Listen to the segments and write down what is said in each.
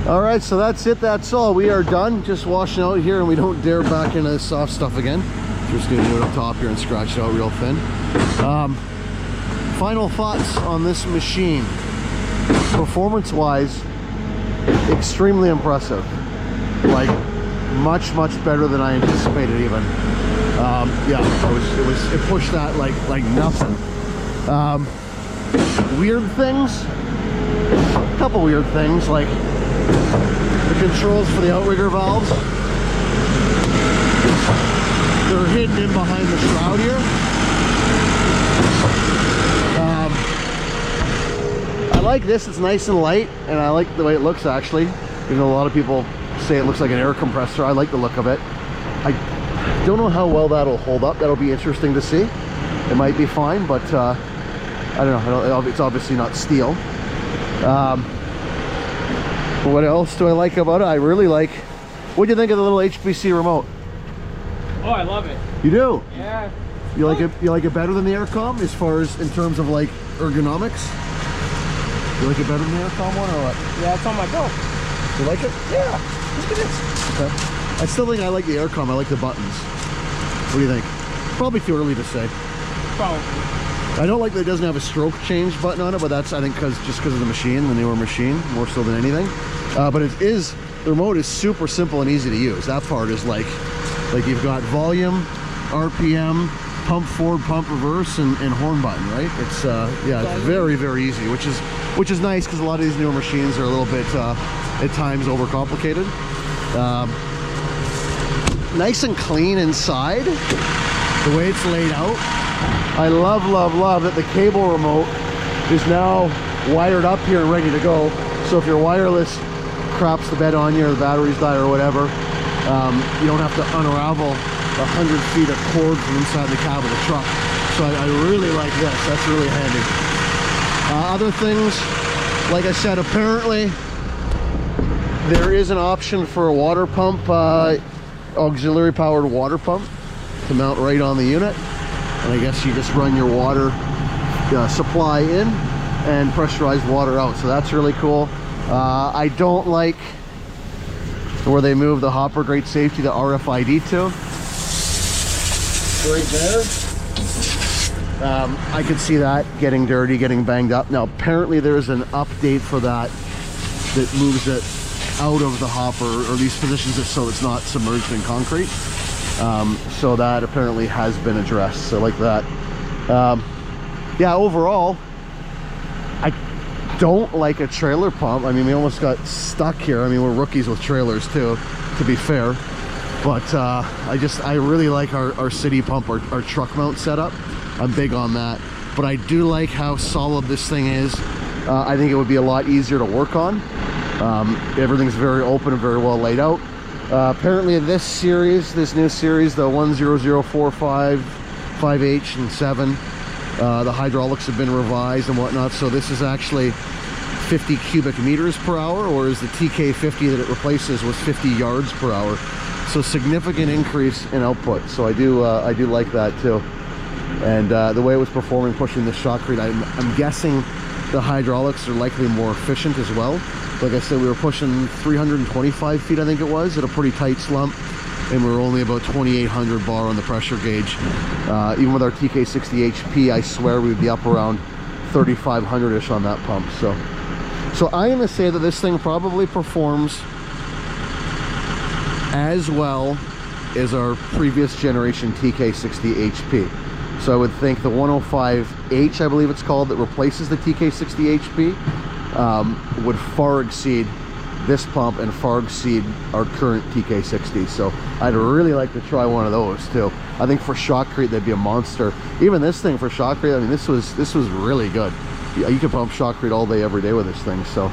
All right, so that's it. That's all. We are done. Just washing out here, and we don't dare back into the soft stuff again. Just gonna do it up top here and scratch it out real thin. Final thoughts on this machine. Performance-wise, extremely impressive. Like much better than I anticipated even. Yeah, it pushed that like nothing. Weird things, a couple weird things, like the controls for the outrigger valves. They're hidden in behind the shroud here. I like this, it's nice and light, and I like the way it looks actually. Even though a lot of people say it looks like an air compressor, I like the look of it. I don't know how well that'll hold up. That'll be interesting to see. It might be fine, but I don't know. It's obviously not steel. What else do I like about it? I really like... What do you think of the little HPC remote? Oh, I love it. You do? Yeah. You like it? You like it better than the Aircom as far as in terms of like ergonomics? You like it better than the Aircom one or what? Yeah, it's on my belt. You like it? Yeah. Look at this. Okay. I still think I like the Aircom. I like the buttons. What do you think? Probably too early to say. Probably. I don't like that it doesn't have a stroke change button on it, but that's I think just because of the machine, the newer machine, more so than anything. But it is, the remote is super simple and easy to use. That part is like you've got volume, RPM, pump forward, pump reverse, and horn button, right? It's yeah, it's very easy, which is nice because a lot of these newer machines are a little bit at times overcomplicated. Nice and clean inside, the way it's laid out. I love that the cable remote is now wired up here and ready to go. So if your wireless craps the bed on you or the batteries die or whatever, you don't have to unravel 100 feet of cord from inside the cab of the truck. So I really like this. That's really handy. Other things, like I said, apparently there is an option for a water pump, auxiliary powered water pump to mount right on the unit. And I guess you just run your water supply in and pressurized water out. So that's really cool. I don't like where they move the hopper grate safety to RFID to. Right there. I could see that getting dirty, getting banged up. Now apparently there's an update for that moves it out of the hopper, or at least positions it so it's not submerged in concrete. So that apparently has been addressed, so like that. Yeah, overall I don't like a trailer pump. I mean, we almost got stuck here. I mean, we're rookies with trailers too, to be fair, but I really like our city pump, our truck mount setup. I'm big on that, but I do like how solid this thing is. I think it would be a lot easier to work on. Everything's very open and very well laid out. Apparently this new series, the 10045, 5H and 7, the hydraulics have been revised and whatnot. So this is actually 50 cubic meters per hour, whereas the TK50 that it replaces was 50 yards per hour. So significant increase in output. So I do like that too. And the way it was performing, pushing the shotcrete, I'm guessing the hydraulics are likely more efficient as well. Like I said, we were pushing 325 feet, I think it was, at a pretty tight slump, and we were only about 2,800 bar on the pressure gauge. Even with our TK60 HP, I swear we'd be up around 3,500-ish on that pump. So I'm going to say that this thing probably performs as well as our previous generation TK60 HP. So I would think the 105H, I believe it's called, that replaces the TK60 HP, would far exceed this pump and far exceed our current TK60. So I'd really like to try one of those too. I think for shotcrete they'd be a monster. Even this thing for shotcrete, I mean, this was really good. You can pump shotcrete all day every day with this thing, so,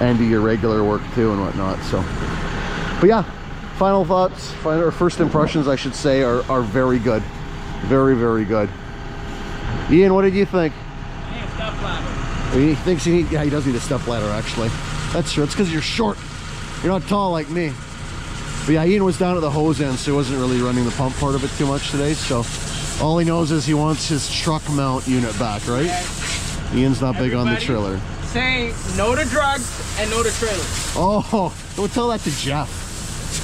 and do your regular work too and whatnot. So, but yeah, final thoughts, or first impressions I should say, are very good. Very good. Ian, what did you think? I need a step ladder. He thinks he does need a step ladder actually. That's true. It's because you're short. You're not tall like me. But yeah, Ian was down at the hose end, so he wasn't really running the pump part of it too much today. So all he knows is he wants his truck mount unit back, right? Okay. Ian's not big on the trailer. saying no to drugs and no to trailers. Oh, don't tell that to Jeff.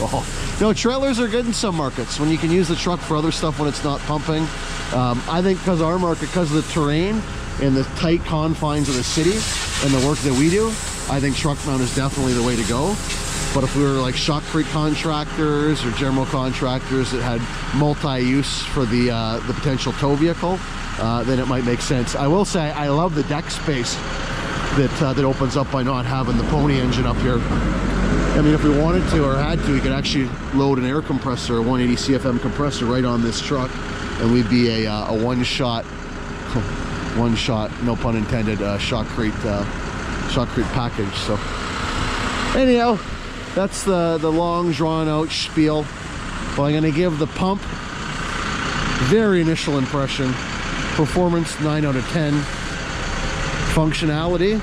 Oh. No, trailers are good in some markets when you can use the truck for other stuff when it's not pumping. I think because our market, because of the terrain and the tight confines of the city and the work that we do, I think truck mount is definitely the way to go. But if we were like shotcrete contractors or general contractors that had multi-use for the potential tow vehicle, then it might make sense. I will say I love the deck space that opens up by not having the pony engine up here. I mean, if we wanted to or had to, we could actually load an air compressor, a 180 CFM compressor right on this truck, and we'd be a one-shot, no pun intended, shotcrete package. So anyhow, that's the long drawn out spiel. Well, I'm gonna give the pump very initial impression. Performance 9 out of 10. Functionality,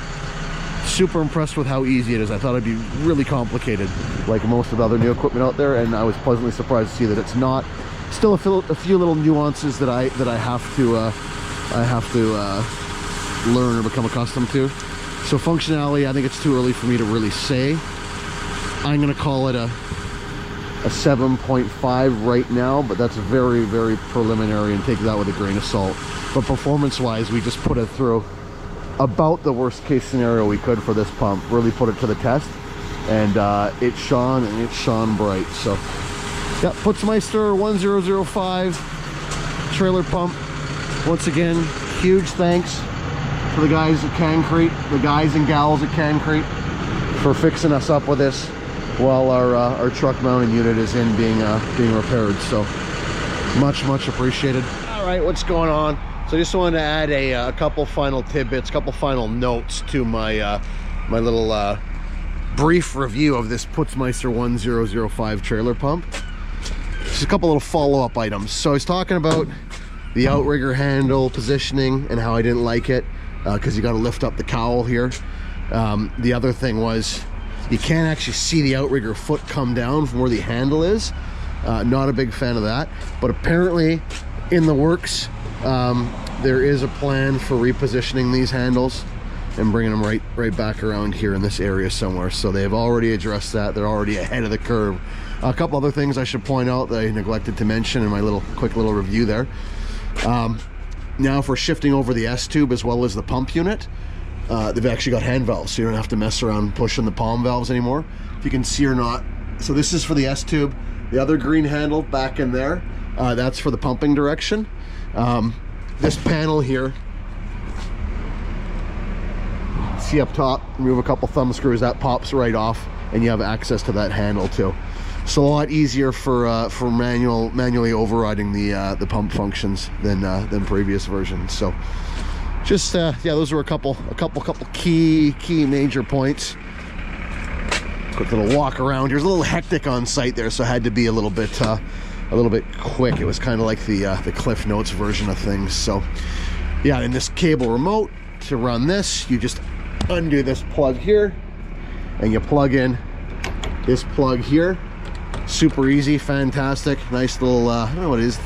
super impressed with how easy it is. I thought it'd be really complicated like most of the other new equipment out there, and I was pleasantly surprised to see that it's not. Still a few little nuances that I have to learn or become accustomed to. So functionality, I think it's too early for me to really say. I'm gonna call it a 7.5 right now, but that's very, very preliminary, and take that with a grain of salt. But performance wise, we just put it through about the worst case scenario we could for this pump. Really put it to the test, and it shone, and it shone bright. So yeah, Putzmeister 1005 trailer pump. Once again, huge thanks to the guys at Concrete, the guys and gals at Concrete, for fixing us up with this while our truck mounting unit is in being repaired. So much appreciated. All right, what's going on? So I just wanted to add a couple final tidbits, couple final notes to my my little brief review of this Putzmeister 1005 trailer pump. Just a couple little follow-up items. So I was talking about the outrigger handle positioning and how I didn't like it because you got to lift up the cowl here. The other thing was you can't actually see the outrigger foot come down from where the handle is. Not a big fan of that, but apparently in the works, there is a plan for repositioning these handles and bringing them right back around here in this area somewhere. So they've already addressed that. They're already ahead of the curve. A couple other things I should point out that I neglected to mention in my quick little review there. Now for shifting over the S-tube as well as the pump unit, they've actually got hand valves, so you don't have to mess around pushing the palm valves anymore, if you can see or not. So this is for the S-tube. The other green handle back in there, that's for the pumping direction. This panel here, see up top, remove a couple thumb screws, that pops right off, and you have access to that handle too. So a lot easier for manually overriding the pump functions than previous versions. So just yeah, those were a couple key major points. Quick little walk around here. It's a little hectic on site there, so I had to be a little bit quick. It was kind of like the Cliff Notes version of things. So yeah, in this cable remote to run this, you just undo this plug here and you plug in this plug here. Super easy, fantastic, nice little I don't know what it is,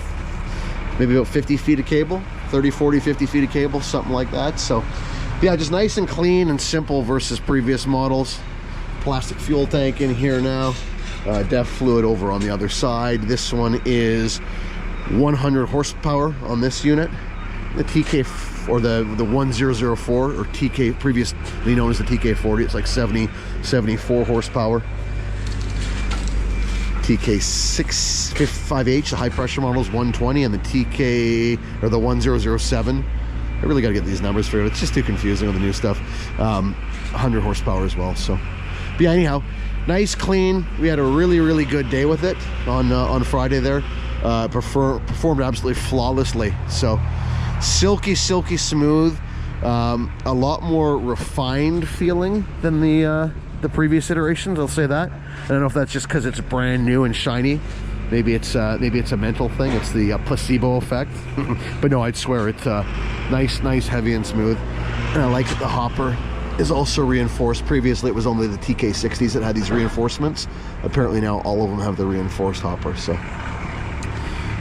maybe about 50 feet of cable, 30, 40, 50 feet of cable, something like that. So yeah, just nice and clean and simple versus previous models. Plastic fuel tank in here now, DEF fluid over on the other side. This one is 100 horsepower on this unit. The TK or the 1004 or TK, previously known as the TK40, it's like 74 horsepower. TK655H, the high pressure model, is 120, and the TK or the 1007, I really got to get these numbers figured out. It's just too confusing with the new stuff. 100 horsepower as well. So but yeah, anyhow, nice, clean. We had a really good day with it on Friday there. Performed absolutely flawlessly. So silky smooth, a lot more refined feeling than the previous iterations, I'll say that. I don't know if that's just because it's brand new and shiny. Maybe it's a mental thing. It's the placebo effect. But no, I'd swear it's nice, heavy and smooth. And I like that the hopper is also reinforced. Previously it was only the TK60s that had these reinforcements. Apparently now all of them have the reinforced hopper. So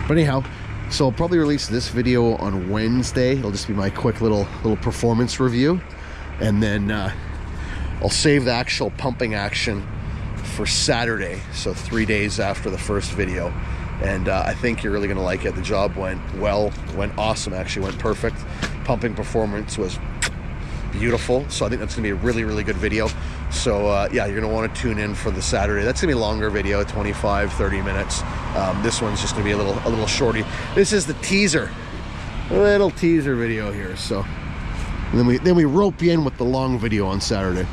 but anyhow, so I'll probably release this video on Wednesday. It'll just be my quick little performance review, and then I'll save the actual pumping action for Saturday, so 3 days after the first video. And I think you're really gonna like it. The job went well, went awesome, actually went perfect. Pumping performance was beautiful, so I think that's gonna be a really, really good video. So yeah, you're gonna want to tune in for the Saturday. That's gonna be a longer video, 25-30 minutes. This one's just gonna be a little shorty. This is the teaser, a little teaser video here. So and then we rope you in with the long video on Saturday.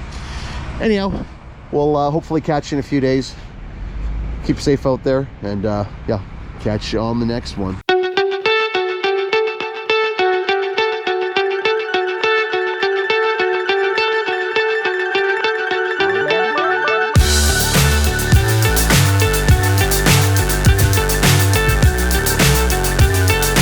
Anyhow, we'll hopefully catch you in a few days. Keep safe out there, and yeah, catch you on the next one.